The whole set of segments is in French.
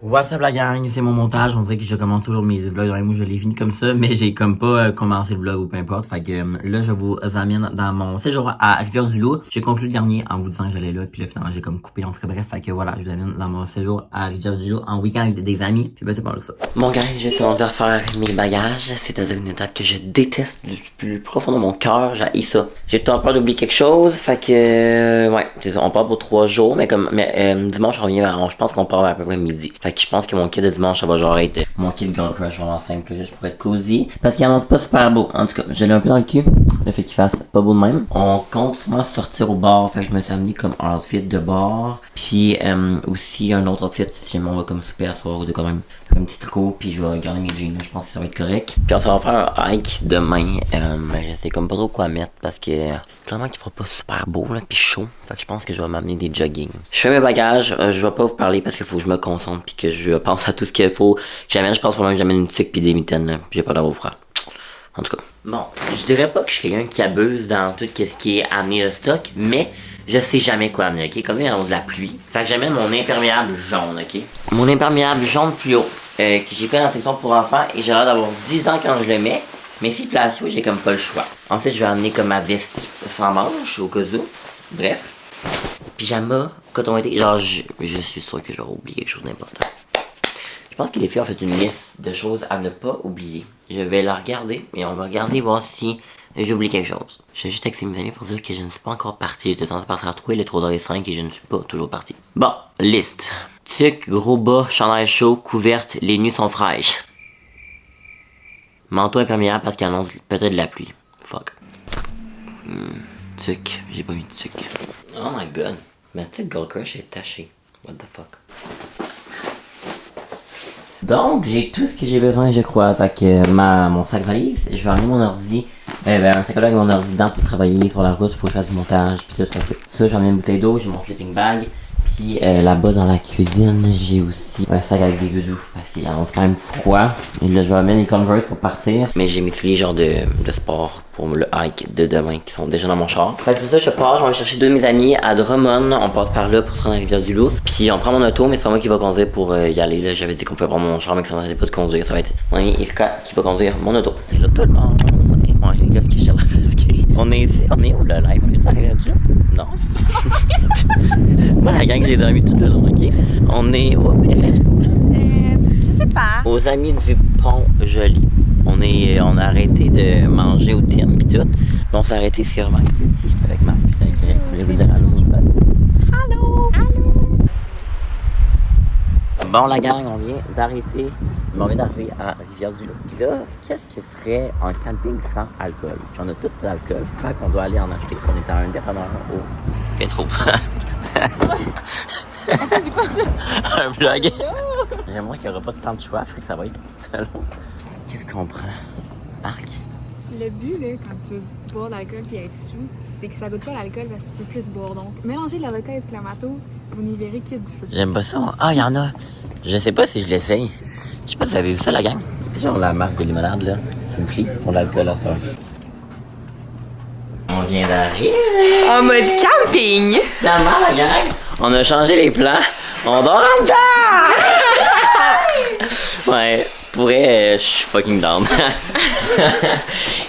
What's up la gang, c'est mon montage, on dirait que je commence toujours mes vlogs, moi je l'ai fini comme ça, mais j'ai comme pas commencé le vlog ou peu importe, fait que là je vous amène dans mon séjour à Rivière-du-Loup. J'ai conclu le dernier en vous disant que j'allais là, puis là finalement j'ai comme coupé en tout cas bref, fait que voilà, je vous amène dans mon séjour à Rivière-du-Loup en week-end avec des amis, puis ben c'est pas mal ça. Bon gars, je suis rendu à faire mes bagages, c'est-à-dire une étape que je déteste du plus profond de mon cœur, j'ai ça. J'ai tout peur d'oublier quelque chose, fait que ouais, c'est ça, on part pour 3 jours, mais dimanche on revient je pense qu'on part à peu près midi. Fait que je pense que mon kit de dimanche, ça va genre être mon kit Girl Crush vraiment simple, juste pour être cozy. Parce qu'il annonce pas super beau. En tout cas, je l'ai un peu dans le cul. Le fait qu'il fasse pas beau de même. On compte souvent sortir au bar. Fait que je me suis amené comme un outfit de bar. Puis aussi un autre outfit si jamais on va comme super à soir ou de quand même un petit tricot. Puis je vais garder mes jeans. Je pense que ça va être correct. Puis on s'en va faire un hike demain. Je sais comme pas trop quoi mettre parce que clairement qu'il fera pas super beau là, puis chaud. Fait que je pense que je vais m'amener des jogging. Je fais mes bagages. Je vais pas vous parler parce qu'il faut que je me concentre puis que je pense à tout ce qu'il faut. J'amène, je pense vraiment que j'amène une tuque puis des mitaines là. J'ai pas d'avoir froid. En tout cas. Bon, je dirais pas que je suis quelqu'un qui abuse dans tout ce qui est amener le stock, mais je sais jamais quoi amener, ok? Comme il y a de la pluie. Fait que j'amène mon imperméable jaune, ok? Mon imperméable jaune fluo, que j'ai pris dans la section pour enfants et j'ai l'air d'avoir 10 ans quand je le mets. Mais si place j'ai comme pas le choix. Ensuite, je vais amener comme ma veste sans manche au cas où. Bref. Pyjama, coton été. Genre, je suis sûr que j'aurais oublié quelque chose d'important. Je pense que les filles ont fait une liste de choses à ne pas oublier. Je vais la regarder et on va regarder voir si j'ai oublié quelque chose. Je vais juste texter mes amis pour dire que je ne suis pas encore parti. J'étais censé passer à trouver les 3h05 et je ne suis pas toujours parti. Bon, liste. Tuc, gros bas, chandail chaud, couverte, les nuits sont fraîches. Manteau imperméable parce qu'il annonce peut-être de la pluie. Fuck. Tuc, j'ai pas mis de tuc. Oh my god. Ma tuc Girl Crush est tachée. What the fuck. Donc, j'ai tout ce que j'ai besoin, je crois. Fait que mon sac valise, je vais amener mon ordi. Un sac avec mon ordi dedans pour travailler sur la route. Faut que je fasse du montage. Puis tout. Fait que ça, j'ai amené une bouteille d'eau, j'ai mon sleeping bag. Puis là-bas dans la cuisine, j'ai aussi un sac avec des goudous parce qu'il annonce quand même froid. Et là, je vais amener les Converse pour partir. Mais j'ai mis tous les genres de sport pour le hike de demain qui sont déjà dans mon char. Fait que c'est ça, je pars, je vais chercher 2 de mes amis à Drummond. On passe par là pour se rendre à Rivière-du-Loup. Puis on prend mon auto, mais c'est pas moi qui va conduire pour y aller. Là, j'avais dit qu'on pouvait prendre mon char, mais que ça m'intéressait pas de conduire. Ça va être mon ami Ilka qui va conduire mon auto. C'est là tout le monde. Et moi, les gars, qui cherchent on est ici, on est où le live? On est à Rivière-du-Loup? Non. Moi, la gang, j'ai dormi tout le long, ok? On est où? Je sais pas. Aux amis du Pont Joli. On a arrêté de manger au Tim pis tout. On s'est arrêté ici vraiment ici. J'étais avec Marc, j'étais avec Greg. Je voulais vous dire allô. Allô. Allô. Bon, la gang, on vient d'arrêter. On vient d'arriver à Rivière-du-Loup. Puis là, qu'est-ce que serait un camping sans alcool? Puis on a tout de l'alcool, fait qu'on doit aller en acheter. On est à un dépanneur au Pétro. Attends, c'est quoi ça? Un vlog. J'aimerais qu'il n'y aura pas tant de choix, que ça va être très long. Qu'est-ce qu'on prend? Arc. Le but, là, quand tu veux boire de l'alcool et être sous, c'est que ça goûte pas l'alcool parce que tu peux plus boire. Donc, mélangez de la vodka et du clamato, vous n'y verrez qu'il y a du feu. J'aime pas ça. Ah, il y en a. Je sais pas si je l'essaye. Je sais pas si vous avez vu ça, la gang. C'est genre la marque de limonade, là. Simply, pour l'alcool à ça. On vient d'arriver. En mode camping! Finalement, la gang, on a changé les plans. On dort en dedans! Ouais, pour vrai, je suis fucking down.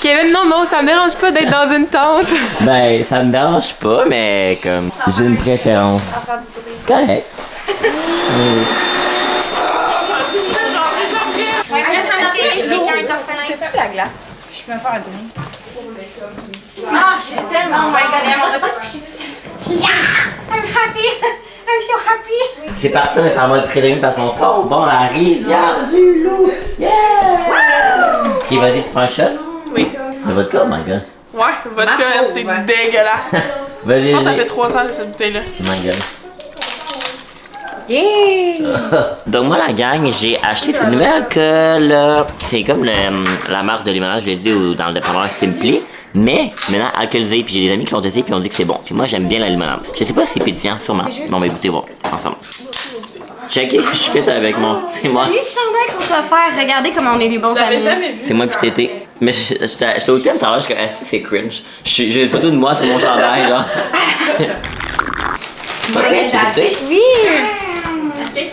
Kevin, non, ça me dérange pas d'être dans une tente. Ben, ça me dérange pas, mais comme, j'ai une préférence. C'est correct. La glace. Je peux me faire un drink. Ah, je suis tellement on va tous se coucher dessus. Yeah! I'm happy! I'm so happy! C'est parti, on est en mode prédému parce qu'on sort au bord de la Rivière-du-Loup. Yeah! Ok, vas-y, tu prends un shot? Oui. C'est vodka, oh my god. Ouais, vodka, c'est dégueulasse. Vas-y, Je pense que ça vas-y. fait 3 ans que j'ai cette bouteille-là. Oh my god. Yeah! Donc moi la gang, j'ai acheté cette nouvelle alcool. C'est comme la marque de limonade, je l'ai dit dans le dépanneur Simply. Mais maintenant alcoolisé, puis j'ai des amis qui l'ont testé puis on dit que c'est bon. Puis moi j'aime bien la limonade. Je sais pas si c'est pétillant, sûrement. Mais on va écouter voir ensemble. Checkez que je fais avec mon. C'est moi. Lui, chandail qu'on t'a faire. Regardez comment on est des bons Je l'avais amis. jamais vu. C'est moi puis Tété. Mais j'étais au thème tout à l'heure, je suis comme, est-ce que c'est cringe? J'ai une photo de moi, c'est mon chandail, genre. Ok, tu veux goûter? Oui!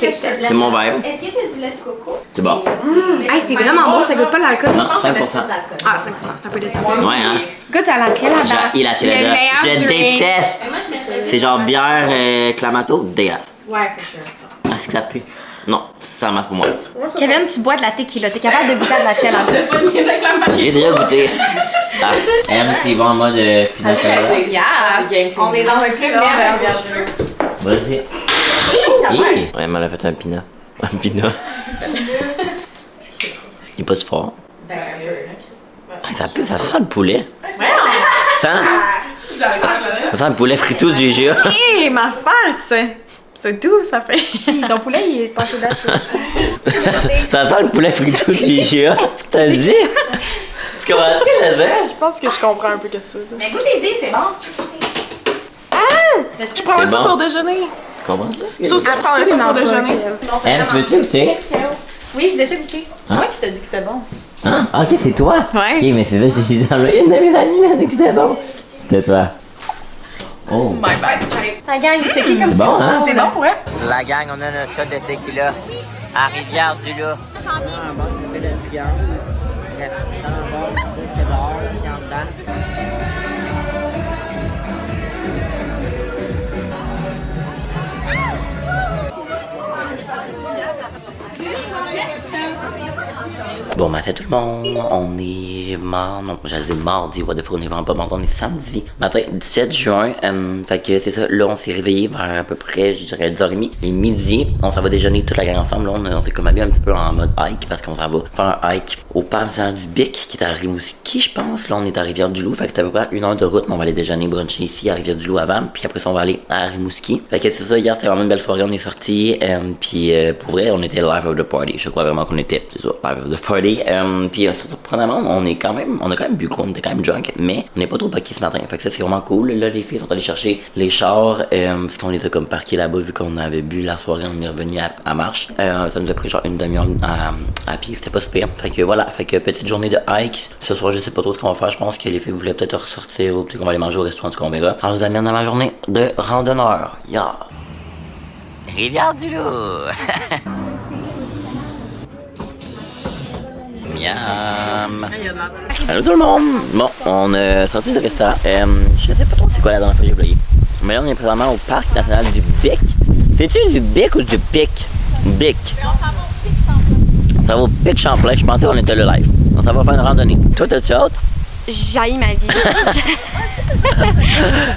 C'est mon vibe. Est-ce que t'as du lait de coco? C'est bon. Hey, c'est vraiment bon, ça goûte pas l'alcool. Non, 5%. Ah, 5%, c'est un peu décevant. Ouais, hein. Goûte à la chelada. J'ai la Le chelada. meilleur Je drink. déteste. C'est genre bière Clamato, dégueulasse. Ouais, for sure. Ah, c'est que ça pue. Non, ça marche pour moi. Kevin, tu bois de la tequila. T'es capable de goûter à de la chelada. J'ai déjà goûté. Ah, M, c'est bon en mode pina colada. Yes! On est dans un club merveilleux. Vas-y. Hi! Ouais, elle a fait un pina. Un pina. Il est pas si fort. Ah, ça pue, ça sent le poulet. Ça sent le poulet frito du GA. Hé, ma face! C'est doux, ça fait. Ton poulet, il est passé là. Ça sent le poulet frito du GA. T'as dit? Tu comprends ce que je veux dire? Je pense que je comprends un peu que ça. Mais goûtez-y, c'est bon. Je prends ça bon. pour déjeuner. Tu comprends ça? Ça aussi, je prends ça pour déjeuner. M, tu veux-tu goûter? Oui, j'ai déjà goûté. C'est moi qui t'ai dit que c'était bon. Hein? Ok, c'est toi? Ouais. Ok, mais c'est ça, je t'ai dit dans une de mes amies m'a dit que c'était bon. C'était toi. Oh. My bad. La gang, checker comme C'est bon, hein? C'est bon pour elle? La gang, on a notre shot de tequila à Rivière-du-Loup. Bon matin tout le monde, on est non, j'allais dire mardi, what the fuck, on est vraiment pas mardi, on est samedi, matin 17 juin, fait que c'est ça, là on s'est réveillé vers à peu près, je dirais 10h30, et midi, on s'en va déjeuner toute la gang ensemble, là on s'est comme habillé un petit peu en mode hike, parce qu'on s'en va faire un hike au partisan du Bic, qui est à Rimouski je pense, là on est à Rivière-du-Loup, fait que c'est à peu près 1 heure de route, mais on va aller déjeuner bruncher ici à Rivière-du-Loup avant, puis après ça on va aller à Rimouski, fait que c'est ça, hier c'était vraiment une belle soirée, on est sortis, puis pour vrai on était live of the party, je crois vraiment qu'on était, c'est ça, live of the party. Puis surprenamment, on a quand même bu gros, on était quand même drunk, mais on n'est pas trop paqués ce matin. Fait que ça c'est vraiment cool. Là les filles sont allées chercher les chars parce qu'on était comme parqués là-bas vu qu'on avait bu la soirée, on est revenu à marche. Ça nous a pris genre une demi-heure à pied, c'était pas super. Fait que voilà, fait que petite journée de hike. Ce soir je sais pas trop ce qu'on va faire, je pense que les filles voulaient peut-être ressortir ou peut-être qu'on va aller manger au restaurant, en tout cas on verra. Alors je vous amène dans ma journée de randonneur. Ya! Rivière-du-Loup! Miam. Allô tout le monde! Bon, on est sorti du restaurant. Je sais pas trop c'est quoi la dernière fois que j'ai vlogué. Mais là on est présentement au parc national du Bic. C'est-tu du Bic ou du Pic? Bic. On s'en va au Pic Champlain, je pensais qu'on était le live. On s'en va faire une randonnée. Toi t'as-tu hâte? J'haïs ma vie.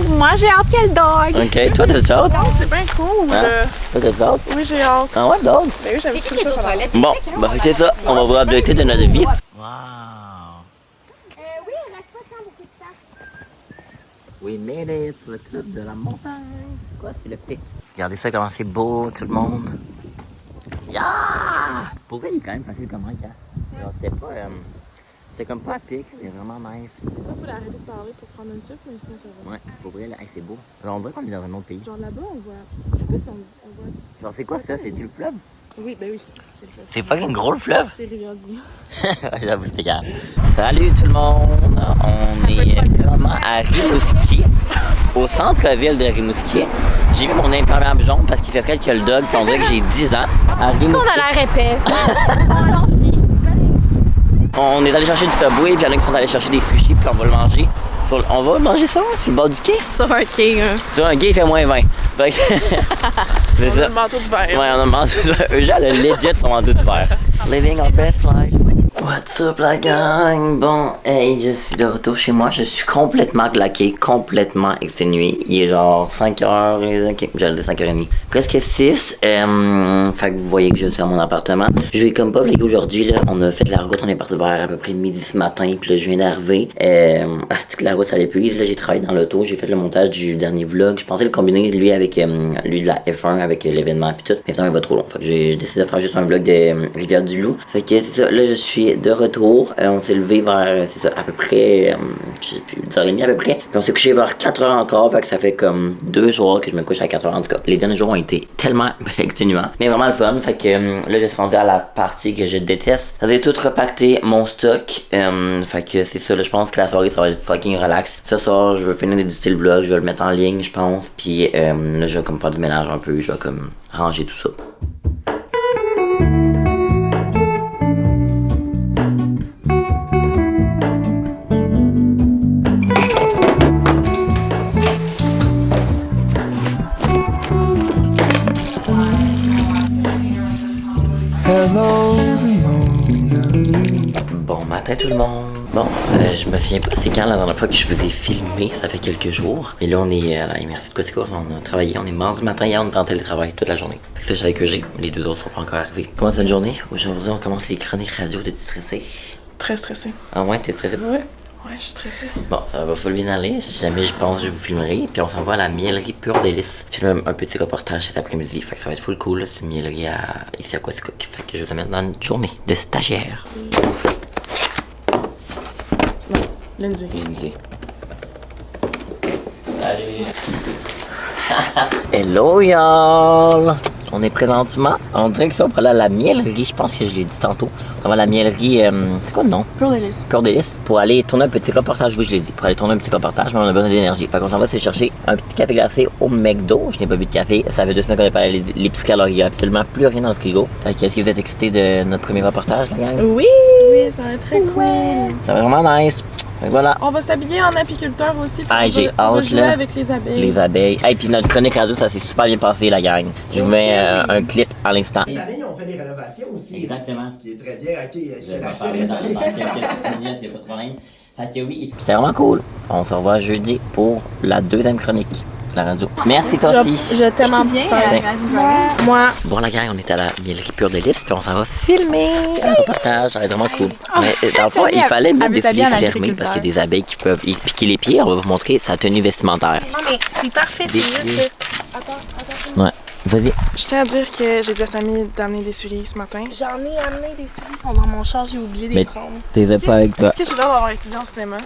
Moi, j'ai hâte qu'elle dog. Ok, toi t'as-tu hâte? Non, c'est bien cool. Hein? Toi t'as-tu hâte? Oui, j'ai hâte. Ah ouais, dog? Ben oui, j'aime C'est tout qui qui ça. est aux toilettes? Bon, bah c'est ça, on va vous updater de notre vie. Wow! Oui, il reste pas tant beaucoup de temps. We made it sur le top de la montagne. C'est quoi? C'est le Pic. Regardez ça, comment c'est beau, tout le monde. Yeah! Pour vrai, il est quand même facile comme hike, hein? Alors, c'était pas... c'était comme pas à pic, c'était vraiment nice. Il faut arrêter de parler pour prendre une souffle, mais sinon ça va. Ouais, pour vrai, là, hey, c'est beau. Alors, on dirait qu'on est dans un autre pays. Genre là-bas, on voit. Je sais pas si on voit. Genre, c'est quoi ça? C'est-tu le fleuve? Oui, ben oui. C'est le C'est fucking gros le fleuve? C'est Rivière-du. J'avoue, c'était grave. Salut tout le monde! On est vraiment à Rimouski, au centre-ville de Rimouski. J'ai mis mon imperméable jaune parce qu'il fait près que le dog, puis on dirait que j'ai 10 ans. À Rimouski. On a l'air épais. On est allé chercher du Subway, puis il y en a qui sont allés chercher des sushis, puis on va le manger. On va manger ça sur le bord du quai? Sur un quai, hein. Sur un quai, il fait moins 20. Fait que c'est On ça. a le manteau d'hiver. Ouais, on a le manteau d'hiver. Eux, j'ai le legit son manteau d'hiver. Living our best life. What's up la gang? Bon, hey, je suis de retour chez moi. Je suis complètement claqué, complètement exténué. Il est genre 5h, ok, j'allais dire 5h30. Presque 6. Fait que vous voyez que je suis à mon appartement. Je vais comme pas vlogger aujourd'hui, là. On a fait la route, on est parti vers à peu près midi ce matin. Puis là, je viens d'arriver. Que la route, ça l'épuise. Là, j'ai travaillé dans l'auto. J'ai fait le montage du dernier vlog. Je pensais le combiner, lui, avec lui de la F1, avec l'événement et tout. Mais finalement, il va trop long. Fait que j'ai décidé de faire juste un vlog de Rivière-du-Loup. Fait que c'est ça. Là, je suis de retour. On s'est levé vers, c'est ça, à peu près, je sais plus, 10h30 à peu près. Puis on s'est couché vers 4h encore. Fait que ça fait comme 2 soirs que je me couche à 4h. En tout cas, les derniers jours ont été tellement exténuants. Mais vraiment le fun. Fait que là, je suis rendu à la partie que je déteste. Ça a tout repacté mon stock. Fait que c'est ça. Là, je pense que la soirée, ça va être fucking relax. Ce soir, je vais finir d'éditer le vlog. Je vais le mettre en ligne, je pense. Puis là, je vais comme faire du ménage un peu. Je vais comme ranger tout ça. Bon matin tout le monde. Bon, je me souviens pas c'est quand la dernière fois que je vous ai filmé, ça fait quelques jours. Et là on est à la MRC de Côte-Côte, on a travaillé, on est mardi matin, hier on est en télétravail toute la journée. Fait que ça je suis avec EG, les deux autres sont pas encore arrivés. Comment c'est une journée? Aujourd'hui on commence les chroniques radio, t'es-tu stressé? Très stressée. Ah ouais, t'es stressé pour vrai? Ouais, je suis stressée. Bon, ça va full bien aller. Si jamais je pense, je vous filmerai. Puis on s'en va à la Mielerie Pure Délice. Filmer un petit reportage cet après-midi. Fait que ça va être full cool. C'est une mielerie ici à Quaticook. Fait que je vais te mettre dans une journée de stagiaire. Non, Lindsay. Lindsay. Salut. Hello y'all! On est présentement en direction pour aller à la mielerie, je pense que je l'ai dit tantôt. On va à la mielerie, c'est quoi le nom? Pure Délice. Pure Délice, pour aller tourner un petit reportage, oui je l'ai dit, pour aller tourner un petit reportage, mais on a besoin d'énergie. Fait qu'on s'en va se chercher un petit café glacé au McDo. Je n'ai pas bu de café, ça fait 2 semaines qu'on a parlé les petits calories, il n'y a absolument plus rien dans le frigo. Fait que est-ce que vous êtes excités de notre premier reportage, la gang? Oui! Oui, ça va être très cool. Ça va vraiment nice. Fait que voilà. On va s'habiller en apiculteur aussi. Ah, j'ai on va hâte, jouer là. avec les abeilles. Les abeilles. Et puis notre chronique radio, ça s'est super bien passé, la gang. Je vous mets un clip à l'instant. Cette année, on fait des rénovations aussi. Exactement. Ce qui est très bien. OK, Je vais tu en racheté parler dans récemment. quelques minutes, y a pas de problème. Fait que oui, c'était vraiment cool. On se revoit jeudi pour la 2e chronique de la radio. Merci toi aussi. Je t'aime en Viens bien. à Imagine Dragons. Moi. Bon la gang, on est à la Mielerie Pure Délice, puis on s'en va filmer un reportage, ça va être vraiment cool. Mais dans le fond, il fallait mettre des souliers fermés parce qu'il y a des abeilles qui peuvent y piquer les pieds. On va vous montrer sa tenue vestimentaire. Non, mais c'est parfait. C'est Des juste souliers. que. Attends. Ouais, vas-y. Je tiens à dire que j'ai dit à Samy d'amener des souliers ce matin. J'en ai amené des souliers, ils sont dans mon char, j'ai oublié de les Mais prendre. t'es pas avec toi. Est-ce que j'ai l'air d'avoir étudié en cinéma?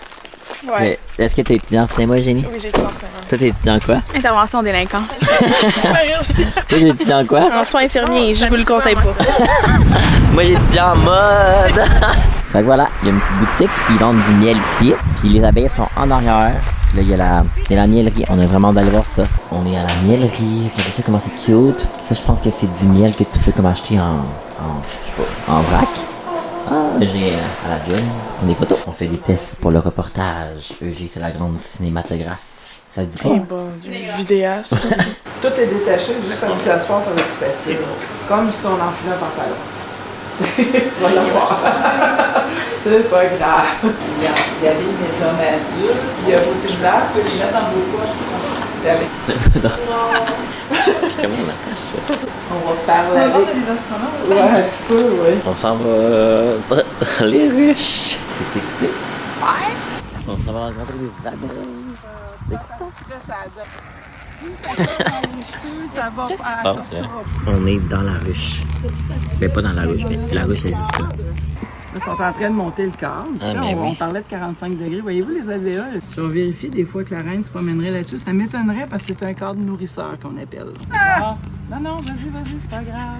Ouais. Est-ce que t'es étudiant en cinéma, Génie? Oui, j'ai étudié en cinéma. Toi, t'es étudiant en quoi? Intervention en délinquance. Ouais, aussi. Toi, t'es étudiant en quoi? En soins infirmiers, je vous le conseille pas. Moi, j'étudie en mode. Fait que voilà, il y a une petite boutique, puis ils vendent du miel ici. Puis les abeilles sont en arrière. Puis là, il y a la mielerie. On a vraiment d'aller voir ça. On est à la mielerie. Regardez ça, comment c'est cute. Ça, je pense que c'est du miel que tu peux comme acheter je sais pas, en vrac. Ah, j'ai à la job. On des photos. On fait des tests pour le reportage. EG, c'est la grande cinématographe. Ça te dit pas? Eh bon, vidéaste aussi. Tout est détaché, juste un petit accessoire, ça va être facile. Comme si on enfilait un pantalon. Tu vas le voir. C'est pas grave. Il y avait les médiums adultes, puis il y a vos cellulaires, vous pouvez les mettre dans vos poches. C'est avec. Comment on attache? On va faire la vie. des astronautes. Ouais, un petit peu, oui. On s'en va dans les ruches. T'es excité? Ouais. On s'en va rencontrer les abeilles. C'est excitant. Qu'est-ce qui se passe, là? On est dans la ruche. Mais pas dans la ruche, mais la ruche n'existe pas. Ils sont en train de monter le cadre. Ah, Là, mais on oui. parlait de 45 degrés. Voyez-vous les alvéoles? Je vais vérifier des fois que la reine se promènerait là-dessus. Ça m'étonnerait parce que c'est un cadre nourrisseur qu'on appelle. Ah! Non, vas-y, c'est pas grave.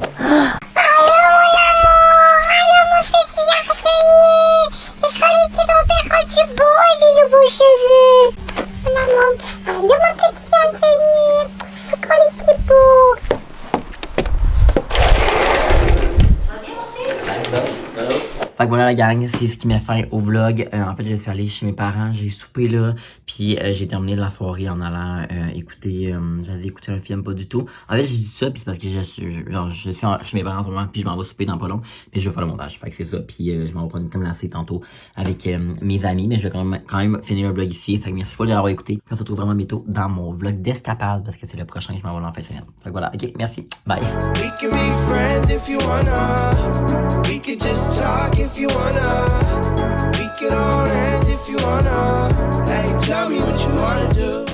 Fait que voilà la gang, c'est ce qui m'a fait au vlog. En fait, je suis allée chez mes parents, j'ai soupé là, puis j'ai terminé la soirée en allant écouter, j'allais écouter un film, pas du tout. En fait, j'ai dit ça, puis c'est parce que je suis chez mes parents en ce moment, puis je m'en vais souper dans pas long, puis je vais faire le montage. Fait que c'est ça, puis je m'en vais prendre une comme lancée tantôt avec mes amis, mais je vais quand même finir le vlog ici. Fait que merci de l'avoir écouté. Puis on se retrouve vraiment bientôt dans mon vlog d'escapade, parce que c'est le prochain que je m'en vais en fin de semaine. Fait que voilà, ok, merci, bye. We can be friends if you wanna. We could just talk if you wanna. We could hold hands if you wanna. Hey, tell me what you wanna do.